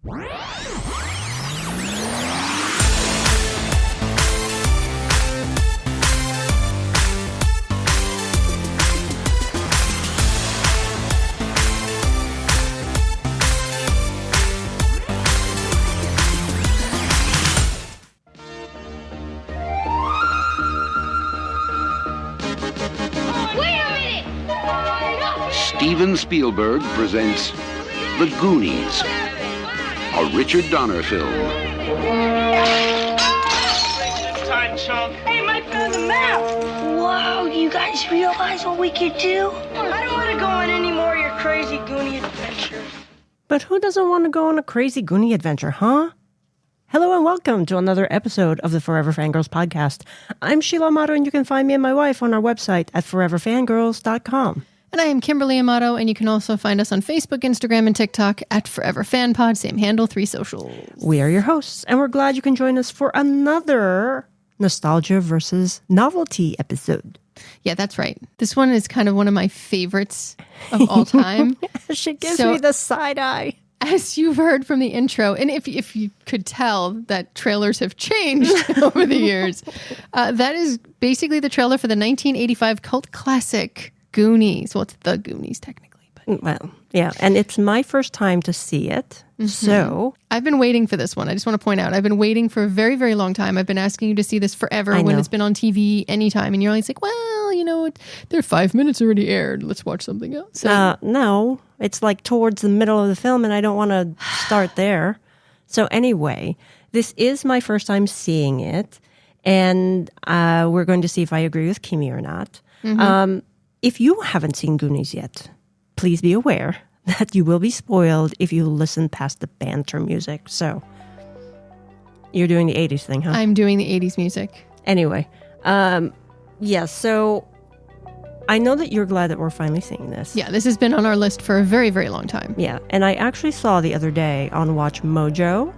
Steven Spielberg presents The Goonies, a Richard Donner film. Time, chunk. Hey, Mike found the map. Whoa, do you guys realize what we could do? I don't want to go on any more of your crazy Goonie adventures. But who doesn't want to go on a crazy Goonie adventure, huh? Hello and welcome to another episode of the Forever Fangirls podcast. I'm Sheila Amato, and you can find me and my wife on our website at foreverfangirls.com. And I am Kimberly Amato, and you can also find us on Facebook, Instagram, and TikTok at Forever Fan Pod, same handle, 3 socials. We are your hosts, and we're glad you can join us for another Nostalgia-vs-Novelty episode. Yeah, that's right. This one is kind of one of my favorites of all time. She gives me the side eye. As you've heard from the intro, and if you could tell that trailers have changed over the years, that is basically the trailer for the 1985 cult classic Goonies. Well, it's The Goonies, technically. But. Well, yeah, and it's my first time to see it, so... I've been waiting for this one. I just want to point out, I've been waiting for a very, very long time. I've been asking you to see this forever when it's been on TV anytime, and you're always like, well, you know, they're 5 minutes already aired. Let's watch something else. So, no, it's like towards the middle of the film, and I don't want to start there. So anyway, this is my first time seeing it, and we're going to see if I agree with Kimmy or not. If you haven't seen Goonies yet, please be aware that you will be spoiled if you listen past the banter music. So, you're doing the 80s thing, huh? I'm doing the 80s music. Anyway, so I know that you're glad that we're finally seeing this. Yeah, this has been on our list for a very, very long time. Yeah, and I actually saw the other day on Watch Mojo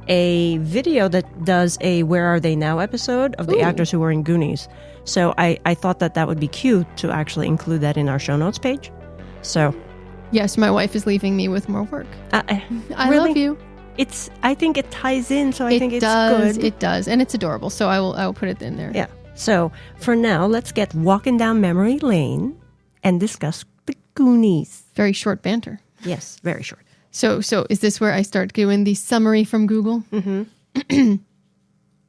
a video that does a Where Are They Now episode of the actors who were in Goonies. So I thought that would be cute to actually include that in our show notes page. So, yes, my wife is leaving me with more work. I really? Love you. I think it ties in, so I think it's good. It does, and it's adorable. So I will put it in there. Yeah. So for now, let's get walking down memory lane and discuss the Goonies. Very short banter. Yes, very short. So is this where I start doing the summary from Google? Mm-hmm.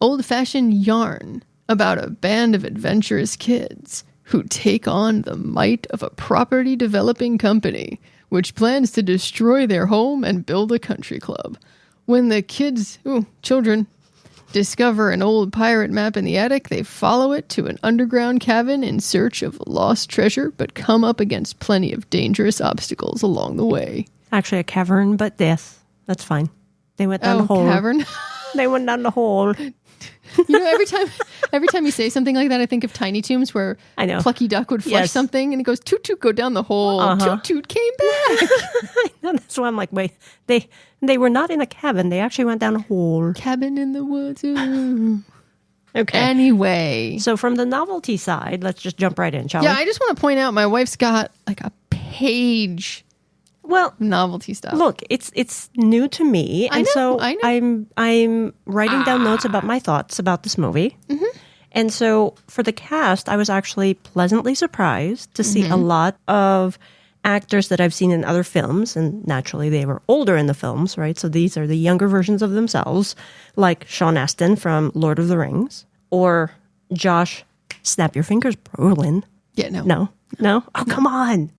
Old-fashioned yarn about a band of adventurous kids who take on the might of a property developing company, which plans to destroy their home and build a country club. When the children, discover an old pirate map in the attic, they follow it to an underground cabin in search of lost treasure, but come up against plenty of dangerous obstacles along the way. Actually a cavern, but yes, that's fine. They went down the hole. Cavern? They went down the hole. You know, every time you say something like that, I think of Tiny Toons, where Plucky Duck would flush something and it goes, toot toot, go down the hole. Toot toot came back. That's why I'm like, wait, they were not in a cabin. They actually went down a hole. Cabin in the woods. Ooh. Okay. Anyway. So from the novelty side, let's just jump right in, shall we? Yeah, I just want to point out my wife's got like a page. Well, novelty stuff. Look, it's new to me, and I know. I'm writing down notes about my thoughts about this movie. Mm-hmm. And so for the cast, I was actually pleasantly surprised to see a lot of actors that I've seen in other films, and naturally they were older in the films, right? So these are the younger versions of themselves, like Sean Astin from Lord of the Rings, or Josh Snap Your Fingers Brolin. Yeah, no. No? Oh, come on.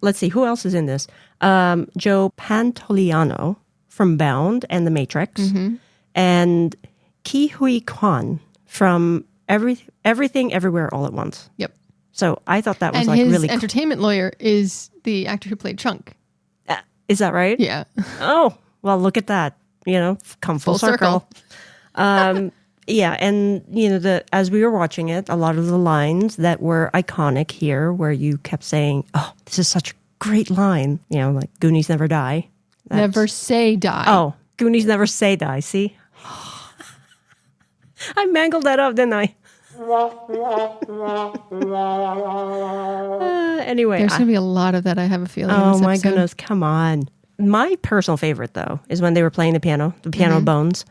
Let's see. Who else is in this? Joe Pantoliano from Bound and The Matrix. Mm-hmm. And Ki Hui Kwan from Everything Everywhere All at Once. Yep. So I thought that was really cool. And his entertainment lawyer is the actor who played Chunk. Is that right? Yeah. Oh, well, look at that. You know, come full circle. Yeah, and as we were watching it, a lot of the lines that were iconic here, where you kept saying, "Oh, this is such a great line," like "Goonies never die." Never say die. Oh, Goonies never say die. See, I mangled that up, didn't I? Anyway, there's gonna be a lot of that. I have a feeling. Oh in this my episode. goodness! Come on. My personal favorite, though, is when they were playing the piano bones.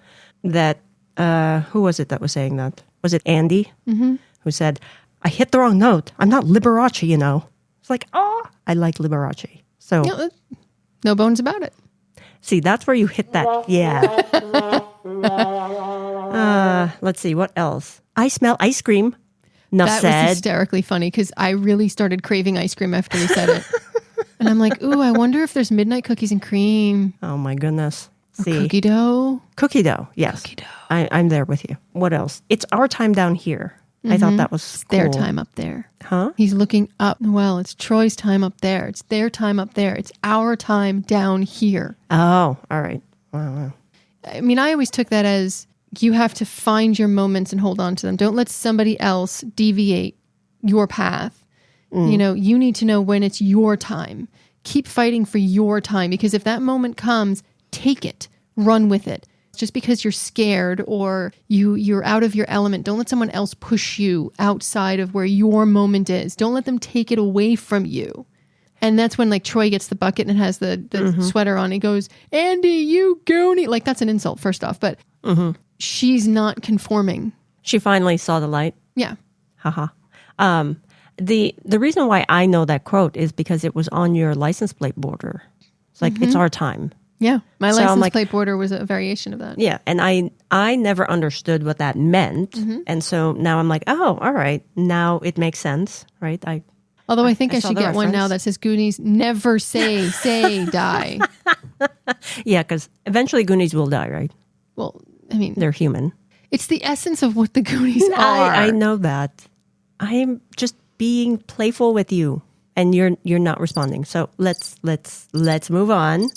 That, who was it that was saying that? Was it Andy? Mm-hmm. Who said, I hit the wrong note. I'm not Liberace, you know. It's like, oh, I like Liberace. So, no bones about it. See, that's where you hit that. Yeah. Let's see, what else? I smell ice cream. That was hysterically funny because I really started craving ice cream after he said it. And I'm like, ooh, I wonder if there's midnight cookies and cream. Oh, my goodness. See. Cookie dough. Cookie dough, yes. Cookie dough. I'm there with you. What else? It's our time down here. I thought that was cool. Their time up there. Huh? He's looking up. Well, it's Troy's time up there. It's their time up there. It's our time down here. Oh, all right. Wow. I mean, I always took that as you have to find your moments and hold on to them. Don't let somebody else deviate your path. You know, you need to know when it's your time. Keep fighting for your time, because if that moment comes, take it. Run with it. Just because you're scared or you're out of your element, don't let someone else push you outside of where your moment is. Don't let them take it away from you. And that's when, like, Troy gets the bucket and has the sweater on. He goes, Andy, you goonie. Like, that's an insult, first off. But she's not conforming. She finally saw the light. Yeah. Haha. The reason why I know that quote is because it was on your license plate border. It's like, it's our time. Yeah. My license plate border was a variation of that. Yeah. And I never understood what that meant. And so now I'm like, oh, all right. Now it makes sense, right? Although I think I should get one now that says Goonies Never Say Die. Yeah, because eventually Goonies will die, right? Well, I mean, they're human. It's the essence of what the Goonies are. I know that. I'm just being playful with you, and you're not responding. So let's move on.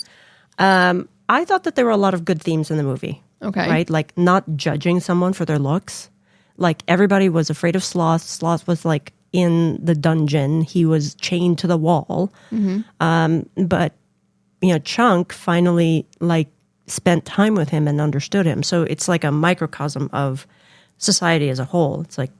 I thought that there were a lot of good themes in the movie. Okay. Right? Like, not judging someone for their looks. Like, everybody was afraid of Sloth. Sloth was, like, in the dungeon. He was chained to the wall. But, you know, Chunk finally, like, spent time with him and understood him. So it's like a microcosm of society as a whole. It's like,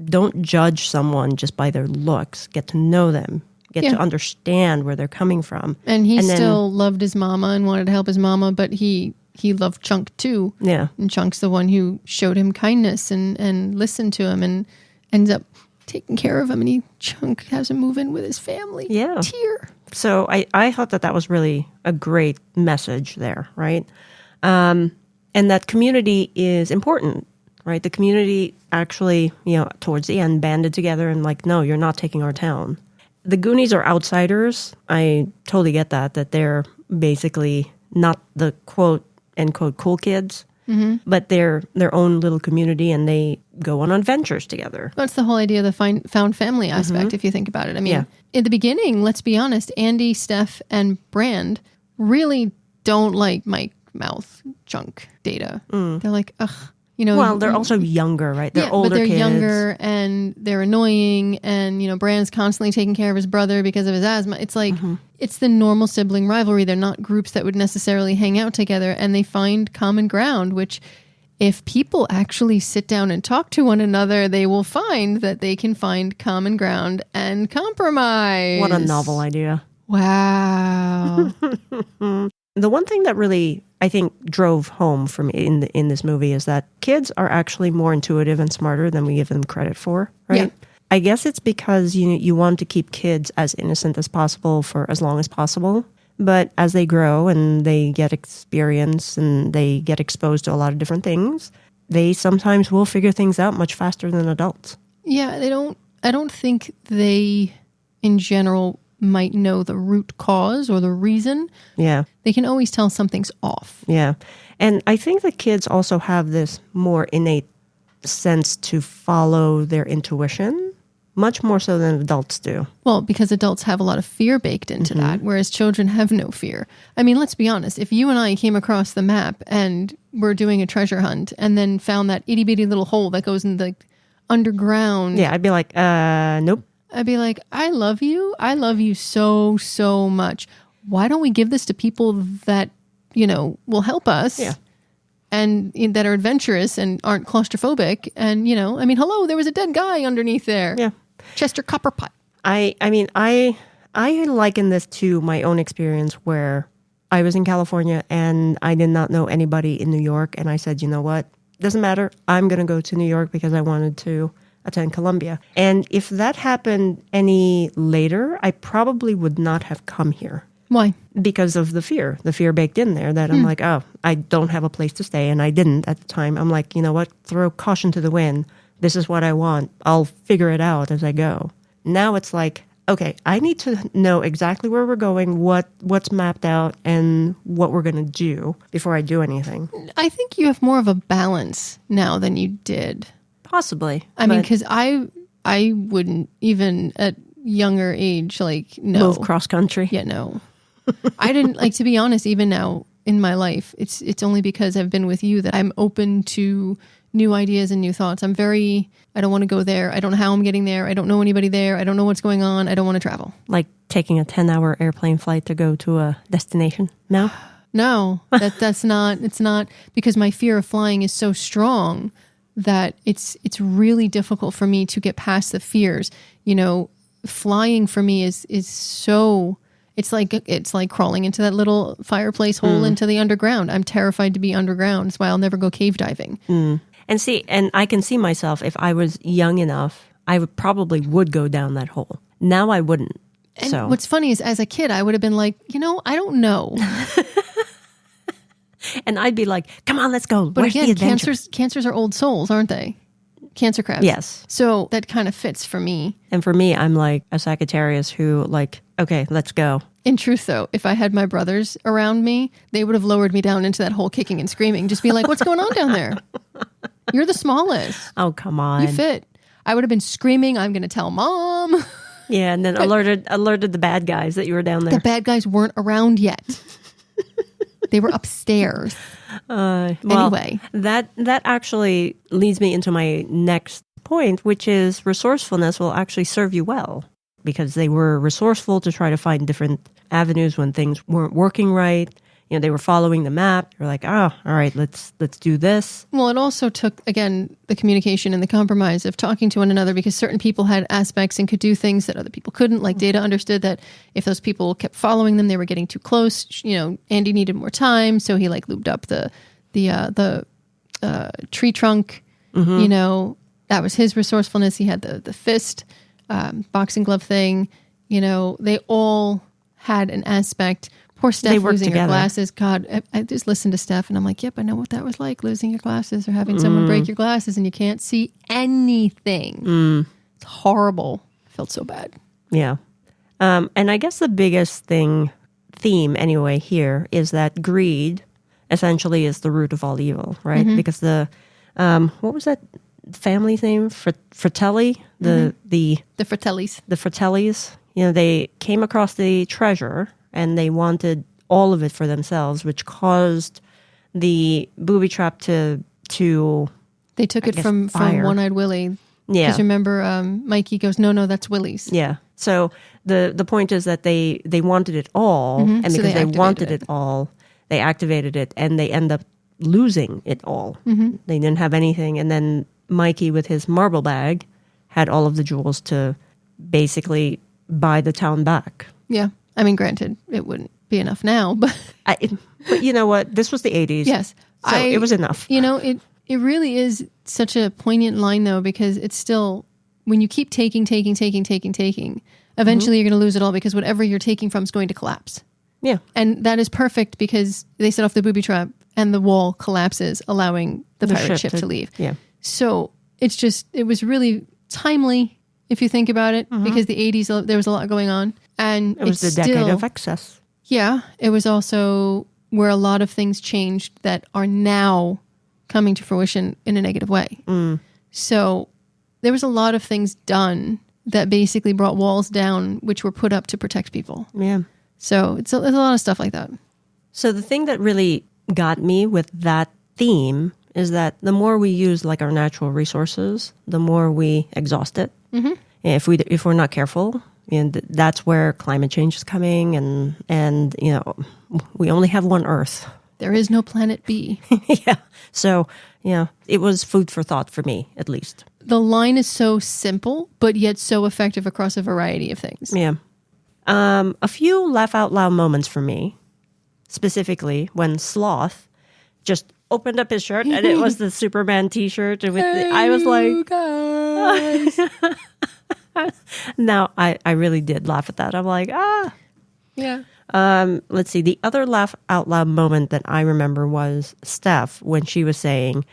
don't judge someone just by their looks. Get to know them. Get to understand where they're coming from. And he still loved his mama and wanted to help his mama, but he loved Chunk too. Yeah. And Chunk's the one who showed him kindness and listened to him and ends up taking care of him. And Chunk has him move in with his family. Yeah. Tear. So I thought that was really a great message there, right? And that community is important, right? The community actually, you know, towards the end banded together and like, no, you're not taking our town. The Goonies are outsiders. I totally get that they're basically not the quote-unquote cool kids, but they're their own little community, and they go on adventures together. That's the whole idea of the found family aspect, if you think about it. I mean, in the beginning, let's be honest, Andy, Steph, and Brand really don't like Mike, Mouth, Chunk, Data. They're like, ugh. You know, well, they're also younger, right? They're older but they're kids. younger and they're annoying, and you know, Brand's constantly taking care of his brother because of his asthma. It's like it's the normal sibling rivalry. They're not groups that would necessarily hang out together, and they find common ground. Which, if people actually sit down and talk to one another, they will find that they can find common ground and compromise. What a novel idea! Wow. The one thing that really, I think, drove home for me in this movie is that kids are actually more intuitive and smarter than we give them credit for, right? Yeah. I guess it's because you want to keep kids as innocent as possible for as long as possible. But as they grow and they get experience and they get exposed to a lot of different things, they sometimes will figure things out much faster than adults. Yeah, I don't think they, in general, might know the root cause or the reason. Yeah. They can always tell something's off. Yeah. And I think that kids also have this more innate sense to follow their intuition, much more so than adults do. Well, because adults have a lot of fear baked into that, whereas children have no fear. I mean, let's be honest. If you and I came across the map and we're doing a treasure hunt and then found that itty bitty little hole that goes in the underground. Yeah, I'd be like, nope. I'd be like, I love you. I love you so, so much. Why don't we give this to people that, you know, will help us and that are adventurous and aren't claustrophobic? And, you know, I mean, hello, there was a dead guy underneath there. Yeah. Chester Copperpot. I mean, I liken this to my own experience where I was in California and I did not know anybody in New York. And I said, you know what? Doesn't matter. I'm going to go to New York because I wanted to attend Columbia. And if that happened any later, I probably would not have come here. Why? Because of the fear baked in there that I'm like, oh, I don't have a place to stay. And I didn't at the time. I'm like, you know what? Throw caution to the wind. This is what I want. I'll figure it out as I go. Now it's like, okay, I need to know exactly where we're going, what's mapped out, and what we're going to do before I do anything. I think you have more of a balance now than you did. Possibly. I mean, because I wouldn't even at younger age, like, no. Move cross country? Yeah, no. I didn't, like, to be honest, even now in my life, it's only because I've been with you that I'm open to new ideas and new thoughts. I don't want to go there. I don't know how I'm getting there. I don't know anybody there. I don't know what's going on. I don't want to travel. Like taking a 10-hour airplane flight to go to a destination? No? No, it's not, because my fear of flying is so strong that it's really difficult for me to get past the fears. You know, flying for me is so, it's like crawling into that little fireplace hole into the underground. I'm terrified to be underground. That's why I'll never go cave diving. And I can see myself, if I was young enough, I probably would go down that hole. Now I wouldn't. And what's funny is, as a kid, I would have been like, I don't know. And I'd be like, come on, let's go. But where's again, the adventure? cancers are old souls, aren't they? Cancer crabs. Yes. So that kind of fits for me. And for me, I'm like a Sagittarius who like, okay, let's go. In truth, though, if I had my brothers around me, they would have lowered me down into that hole kicking and screaming. Just be like, what's going on down there? You're the smallest. Oh, come on. You fit. I would have been screaming, I'm going to tell mom. Yeah, and then alerted the bad guys that you were down there. The bad guys weren't around yet. They were upstairs. Anyway. That actually leads me into my next point, which is resourcefulness will actually serve you well, because they were resourceful to try to find different avenues when things weren't working right. They were following the map. You're like, all right, let's do this. Well, it also took, again, the communication and the compromise of talking to one another, because certain people had aspects and could do things that other people couldn't. Like Data understood that if those people kept following them, they were getting too close. Andy needed more time, so he like lubed up the tree trunk. Mm-hmm. That was his resourcefulness. He had the fist, boxing glove thing. They all had an aspect. Poor Steph losing her glasses. God, I just listened to Steph and I'm like, yep, I know what that was like, losing your glasses or having someone break your glasses and you can't see anything. It's horrible. I felt so bad. Yeah. And I guess the biggest theme anyway here is that greed essentially is the root of all evil, right? Mm-hmm. Because what was that family's name? Fratelli? The Fratellis. The Fratellis. They came across the treasure and they wanted all of it for themselves, which caused the booby trap to They took it from One-Eyed Willie. Yeah. Because remember, Mikey goes, no, that's Willie's. Yeah. So the point is that they wanted it all, and because they wanted it all, they activated it, and they end up losing it all. Mm-hmm. They didn't have anything, and then Mikey, with his marble bag, had all of the jewels to basically buy the town back. Yeah. I mean, granted, it wouldn't be enough now, but you know what? This was the 80s. Yes. So it was enough. It really is such a poignant line, though, because it's still, when you keep taking, eventually you're going to lose it all, because whatever you're taking from is going to collapse. Yeah. And that is perfect, because they set off the booby trap and the wall collapses, allowing the pirate ship to leave. Yeah. So it was really timely, if you think about it, because the 80s, there was a lot going on. And it was the decade of excess. Yeah. It was also where a lot of things changed that are now coming to fruition in a negative way. Mm. So there was a lot of things done that basically brought walls down, which were put up to protect people. Yeah. So there's a lot of stuff like that. So the thing that really got me with that theme is that the more we use like our natural resources, the more we exhaust it. Mm-hmm. If we're not careful, and that's where climate change is coming, and we only have one Earth. There is no planet B. Yeah. So it was food for thought for me, at least. The line is so simple, but yet so effective across a variety of things. Yeah. A few laugh out loud moments for me. specifically when Sloth just opened up his shirt and it was the Superman t-shirt. With I was like, now I really did laugh at that. I'm like, Yeah. Let's see. The other laugh out loud moment that I remember was Steph when she was saying,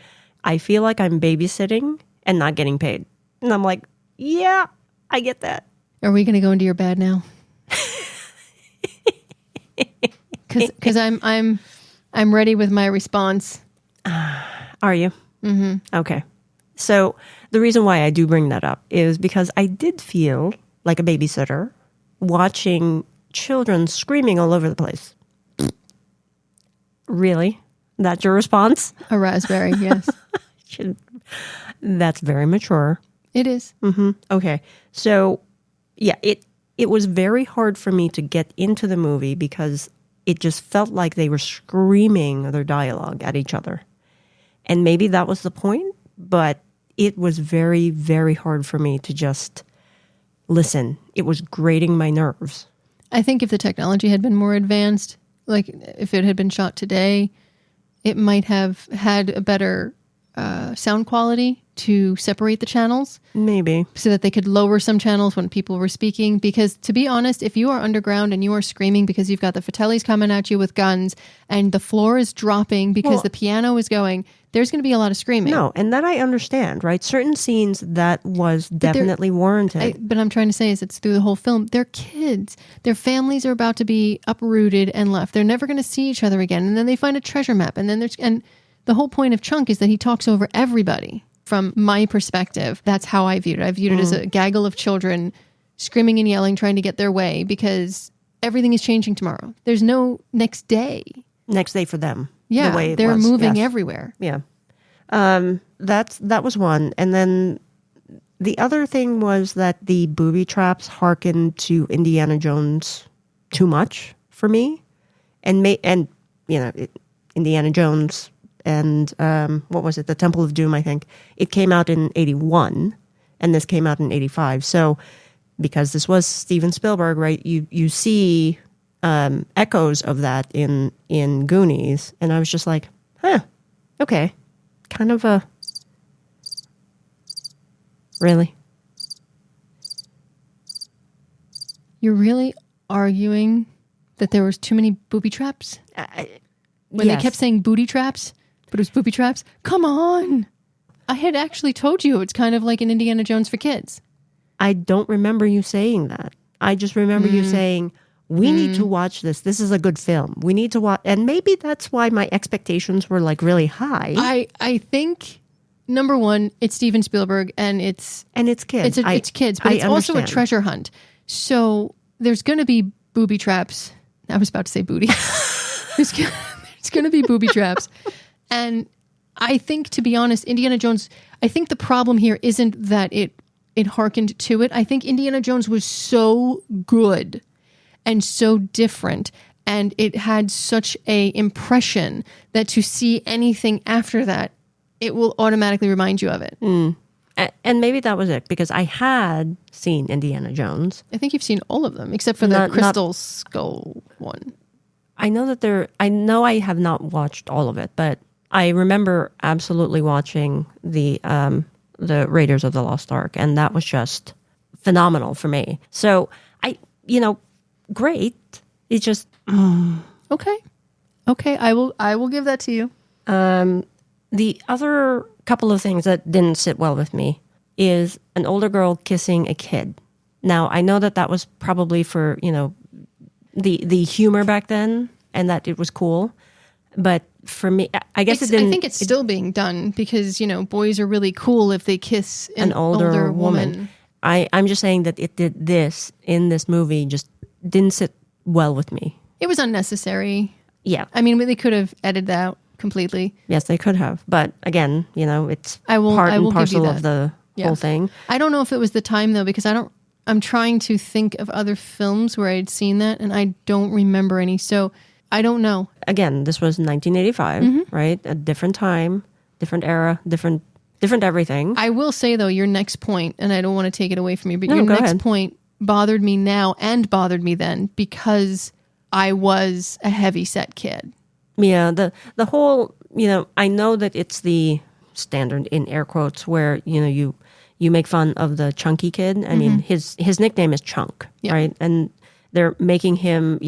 I feel like I'm babysitting and not getting paid. And I'm like, yeah, I get that. Are we going to go into your bad now? Because I'm ready with my response. Are you? Mm-hmm. Okay. So the reason why I do bring that up is because I did feel like a babysitter watching children screaming all over the place. Really? That's your response? A raspberry, yes. That's very mature. It is. Mm-hmm. Okay. So, yeah, it was very hard for me to get into the movie because it just felt like they were screaming their dialogue at each other. And maybe that was the point, but it was very, very hard for me to just listen. It was grating my nerves. I think if the technology had been more advanced, like if it had been shot today, it might have had a better sound quality to separate the channels. Maybe. So that they could lower some channels when people were speaking. Because to be honest, if you are underground and you are screaming because you've got the Fratellis coming at you with guns and the floor is dropping because the piano is going, there's going to be a lot of screaming. No, and that I understand, right? Certain scenes that was definitely warranted. But I'm trying to say is it's through the whole film. They're kids. Their families are about to be uprooted and left. They're never going to see each other again. And then they find a treasure map. And then the whole point of Chunk is that he talks over everybody. From my perspective, that's how I viewed it. I viewed it as a gaggle of children screaming and yelling, trying to get their way because everything is changing tomorrow. There's no next day. Next day for them. Yeah, the way they're moving everywhere. Yeah. That was one. And then the other thing was that the booby traps hearkened to Indiana Jones too much for me. And Indiana Jones and what was it? The Temple of Doom, I think. It came out in 81 and this came out in 85. So because this was Steven Spielberg, right? You see echoes of that in Goonies. And I was just like, okay. Kind of a... Really? You're really arguing that there was too many booby traps? When they kept saying booty traps, but it was booby traps? Come on! I had actually told you it's kind of like an Indiana Jones for kids. I don't remember you saying that. I just remember you saying, we need to watch this. This is a good film. We need to watch... And maybe that's why my expectations were like really high. I think... Number one, it's Steven Spielberg, and it's kids. It's kids, but it's also a treasure hunt. So there's going to be booby traps. I was about to say booty. There's going to be booby traps, and I think, to be honest, Indiana Jones. I think the problem here isn't that it hearkened to it. I think Indiana Jones was so good and so different, and it had such a impression that to see anything after that, it will automatically remind you of it. And maybe that was it, because I had seen Indiana Jones. I think you've seen all of them, except for the Crystal Skull one. I know I have not watched all of it, but I remember absolutely watching the Raiders of the Lost Ark, and that was just phenomenal for me. So great. It's just Okay. I will give that to you. The other couple of things that didn't sit well with me is an older girl kissing a kid. Now, I know that was probably for, the humor back then and that it was cool. But for me, I guess it didn't... I think it's still being done because, boys are really cool if they kiss an older woman. I'm just saying that it did this in this movie just didn't sit well with me. It was unnecessary. Yeah. I mean, they could have edited that out completely. Yes, they could have. But again, it's part and parcel of the whole thing. I don't know if it was the time, though, because I'm trying to think of other films where I'd seen that, and I don't remember any. So I don't know. Again, this was 1985, right? A different time, different era, different everything. I will say, though, your next point, and I don't want to take it away from you, but your next point bothered me now and bothered me then because I was a heavy-set kid. Yeah, the whole, I know that it's the standard in air quotes where, you make fun of the chunky kid. I mean, his nickname is Chunk, right? And they're making him,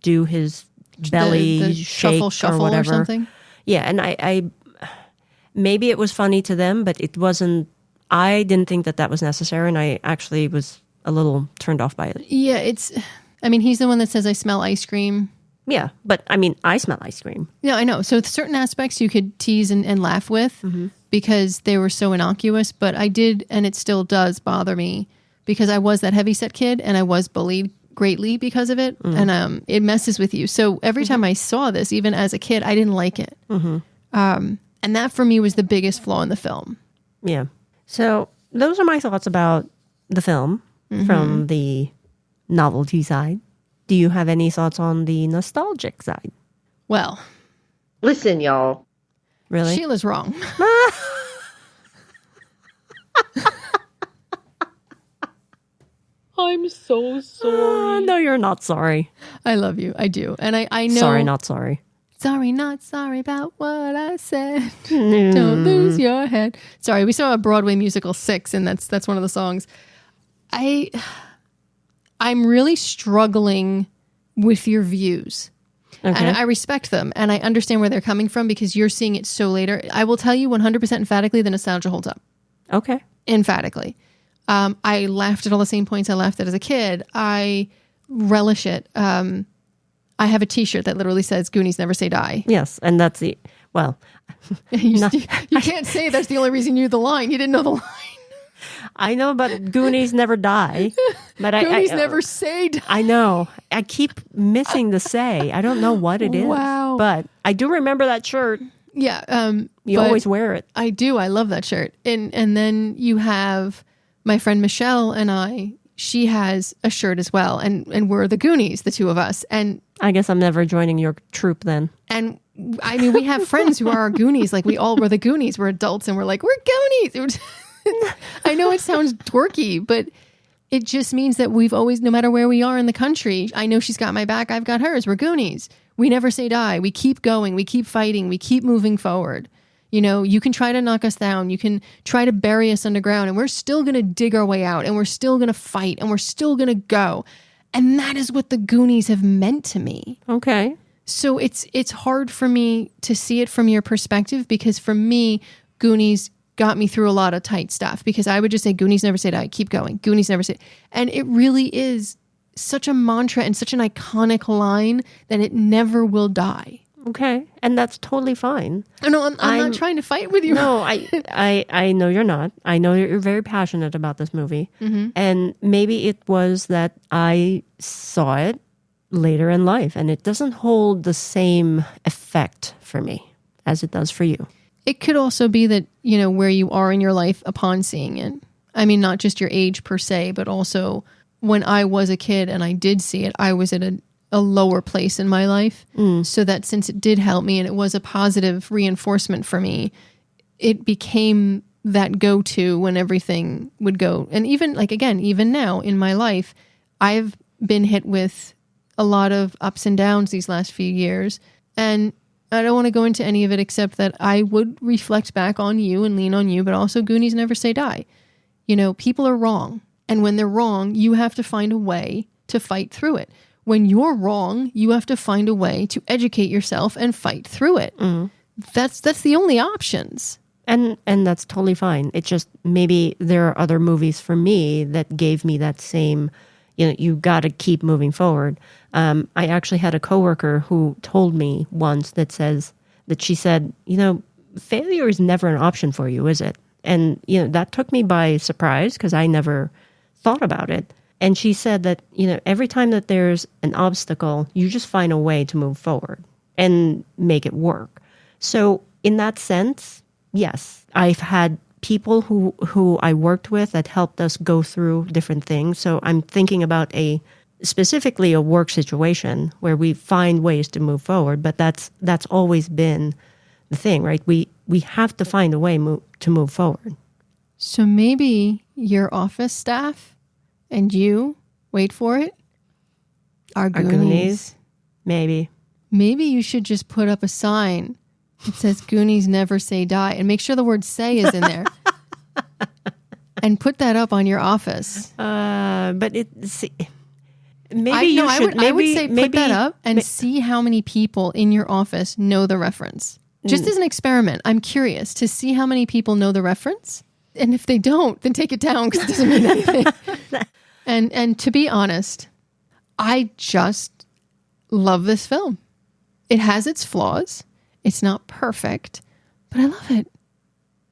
do his belly the shake shuffle or whatever. Or something. Yeah, and I maybe it was funny to them, but it wasn't. I didn't think that was necessary, and I actually was a little turned off by it. Yeah, he's the one that says, I smell ice cream. Yeah, but I smell ice cream. Yeah, I know. So certain aspects you could tease and laugh with because they were so innocuous, but I did, and it still does bother me because I was that heavyset kid and I was bullied greatly because of it, and it messes with you. So every time I saw this, even as a kid, I didn't like it. And that for me was the biggest flaw in the film. Yeah. So those are my thoughts about the film from the novelty side. Do you have any thoughts on the nostalgic side? Well, listen, y'all. Really? Sheila's wrong. I'm so sorry. No, you're not sorry. I love you. I do. And I know. Sorry, not sorry. Sorry, not sorry about what I said. Don't lose your head. Sorry, we saw a Broadway musical 6, and that's one of the songs. I'm really struggling with your views. Okay. And I respect them, and I understand where they're coming from because you're seeing it so later. I will tell you 100% emphatically the nostalgia holds up. Okay. Emphatically. I laughed at all the same points I laughed at as a kid. I relish it. I have a T-shirt that literally says Goonies Never Say Die. Yes, and that's you can't say that's the only reason you knew the line. You didn't know the line. I know about Goonies Never Die, but Goonies Never Say Die. I know. I keep missing the say. I don't know what it is. Wow. But I do remember that shirt. Yeah. You always wear it. I do. I love that shirt. And then you have my friend Michelle and I. She has a shirt as well, and we're the Goonies, the two of us. And I guess I'm never joining your troop then. And I mean, we have friends who are our Goonies. Like, we all were the Goonies. We're adults, and we're like, we're Goonies. I know it sounds dorky, but it just means that we've always, no matter where we are in the country, I know she's got my back, I've got hers. We're Goonies. We never say die. We keep going. We keep fighting. We keep moving forward. You can try to knock us down. You can try to bury us underground, and we're still going to dig our way out, and we're still going to fight, and we're still going to go. And that is what the Goonies have meant to me. Okay. So it's hard for me to see it from your perspective because for me, Goonies got me through a lot of tight stuff because I would just say, Goonies never say die, keep going. Goonies never say. And it really is such a mantra and such an iconic line that it never will die. Okay. And that's totally fine. No, I'm not trying to fight with you. No, I know you're not. I know you're very passionate about this movie. And maybe it was that I saw it later in life and it doesn't hold the same effect for me as it does for you. It could also be that, where you are in your life upon seeing it. I mean, not just your age per se, but also when I was a kid and I did see it, I was at a lower place in my life. So that since it did help me and it was a positive reinforcement for me, it became that go-to when everything would go. And even even now in my life, I've been hit with a lot of ups and downs these last few years. And I don't want to go into any of it except that I would reflect back on you and lean on you, but also Goonies Never Say Die. People are wrong. And when they're wrong, you have to find a way to fight through it. When you're wrong, you have to find a way to educate yourself and fight through it. That's the only options. And that's totally fine. It's just maybe there are other movies for me that gave me that same, you got to keep moving forward. I actually had a coworker who told me once that she said, failure is never an option for you, is it? And, that took me by surprise because I never thought about it. And she said that, every time that there's an obstacle, you just find a way to move forward and make it work. So in that sense, yes, I've had people who I worked with that helped us go through different things. So I'm thinking about specifically a work situation where we find ways to move forward, but that's always been the thing, right? We have to find a way to move forward. So maybe your office staff and you, wait for it, are Goonies. Maybe you should just put up a sign that says Goonies Never Say Die and make sure the word say is in there. And put that up on your office. But maybe I would say put that up and see how many people in your office know the reference. Just as an experiment, I'm curious to see how many people know the reference. And if they don't, then take it down because it doesn't mean anything. And to be honest, I just love this film. It has its flaws. It's not perfect, but I love it.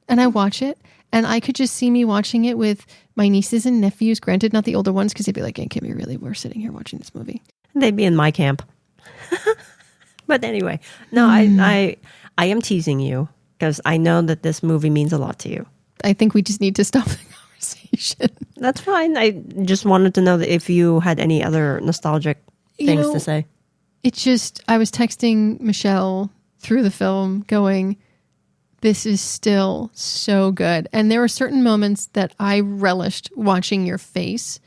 And I watch it. And I could just see me watching it with my nieces and nephews, granted not the older ones, because they'd be like, hey, Kimmy, really, we're sitting here watching this movie. They'd be in my camp. But anyway, no, I am teasing you because I know that this movie means a lot to you. I think we just need to stop the conversation. That's fine. I just wanted to know that if you had any other nostalgic things to say. It's just, I was texting Michelle through the film going, this is still so good. And there were certain moments that I relished watching your face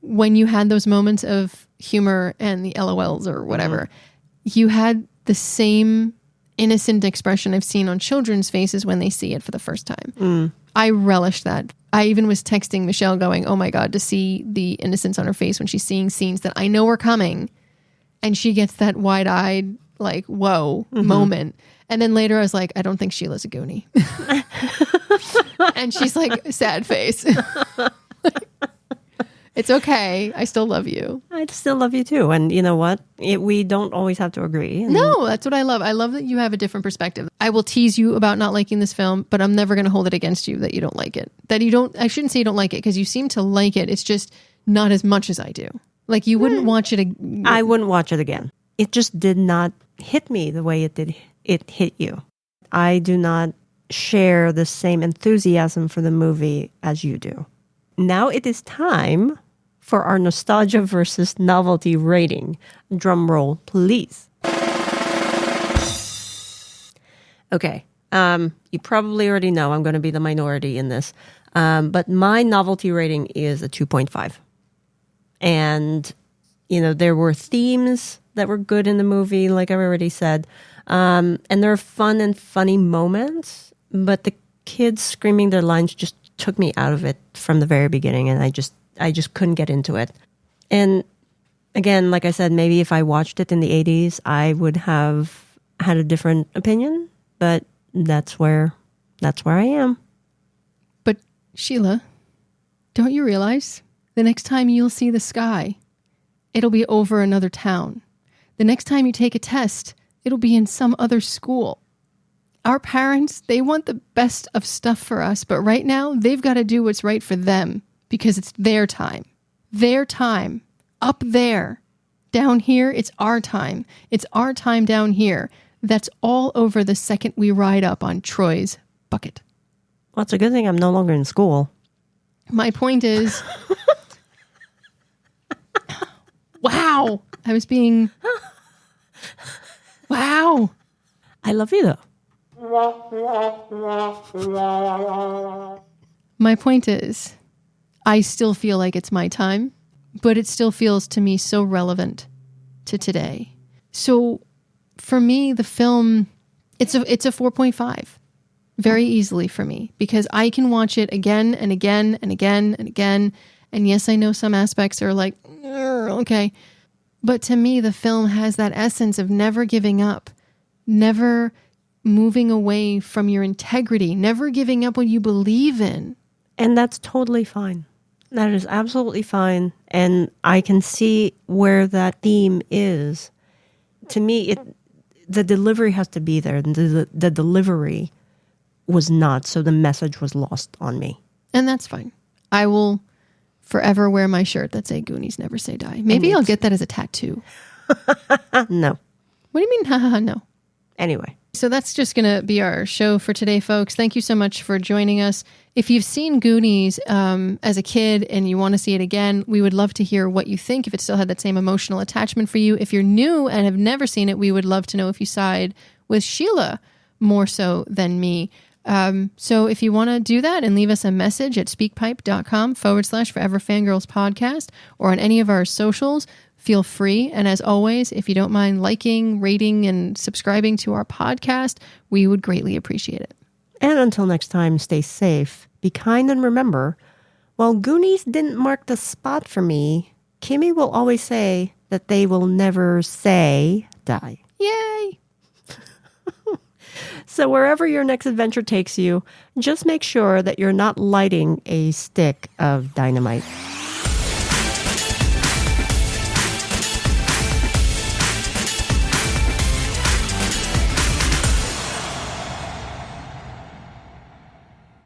when you had those moments of humor and the LOLs or whatever. You had the same innocent expression I've seen on children's faces when they see it for the first time. I relished that. I even was texting Michelle going, oh my God, to see the innocence on her face when she's seeing scenes that I know are coming. And she gets that wide-eyed, like, whoa moment. And then later I was like, I don't think Sheila's a Goonie. And she's like, sad face. It's okay. I still love you. I still love you too. And you know what? We don't always have to agree. No, that's what I love. I love that you have a different perspective. I will tease you about not liking this film, but I'm never going to hold it against you that you don't like it. I shouldn't say you don't like it because you seem to like it. It's just not as much as I do. Like you wouldn't watch it. I wouldn't watch it again. It just did not hit me the way it hit you. I do not share the same enthusiasm for the movie as you do. Now it is time for our nostalgia versus novelty rating. Drum roll, please. Okay. You probably already know I'm going to be the minority in this. But my novelty rating is a 2.5. And, there were themes that were good in the movie, like I already said. And there are fun and funny moments, but the kids screaming their lines just took me out of it from the very beginning, and I just couldn't get into it. And again, like I said, maybe if I watched it in the 80s, I would have had a different opinion, but that's where I am. But Sheila, don't you realize the next time you'll see the sky, it'll be over another town. The next time you take a test, it'll be in some other school. Our parents, they want the best of stuff for us, but right now they've got to do what's right for them because it's their time. Their time. Up there. Down here, it's our time. It's our time down here. That's all over the second we ride up on Troy's bucket. Well, it's a good thing I'm no longer in school. My point is... Wow. I was being... Wow. I love you, though. My point is, I still feel like it's my time, but it still feels to me so relevant to today. So for me, the film, it's a 4.5 very easily for me because I can watch it again and again and again and again. And yes, I know some aspects are like, okay. But to me, the film has that essence of never giving up, never moving away from your integrity, never giving up what you believe in. And that's totally fine. That is absolutely fine. And I can see where that theme is. To me, the delivery has to be there. The delivery was not, so the message was lost on me. And that's fine. I will forever wear my shirt that say Goonies Never Say Die. Maybe I'll get that as a tattoo. No. What do you mean, haha, no? Anyway. So that's just going to be our show for today, folks. Thank you so much for joining us. If you've seen Goonies as a kid and you want to see it again, we would love to hear what you think, if it still had that same emotional attachment for you. If you're new and have never seen it, we would love to know if you side with Sheila more so than me. So if you want to do that and leave us a message at speakpipe.com/Forever Fangirls podcast or on any of our socials, feel free. And as always, if you don't mind liking, rating, and subscribing to our podcast, we would greatly appreciate it. And until next time, stay safe, be kind, and remember, while Goonies didn't mark the spot for me, Kimmy will always say that they will never say die. Yay! So wherever your next adventure takes you, just make sure that you're not lighting a stick of dynamite.